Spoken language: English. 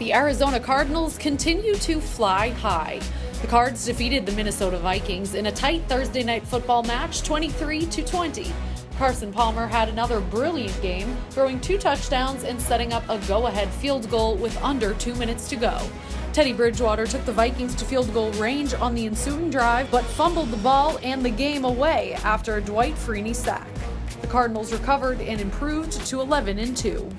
The Arizona Cardinals continue to fly high. The Cards defeated the Minnesota Vikings in a tight Thursday night football match 23-20. Carson Palmer had another brilliant game, throwing 2 touchdowns and setting up a go-ahead field goal with under 2 minutes to go. Teddy Bridgewater took the Vikings to field goal range on the ensuing drive, but fumbled the ball and the game away after a Dwight Freeney sack. The Cardinals recovered and improved to 11-2.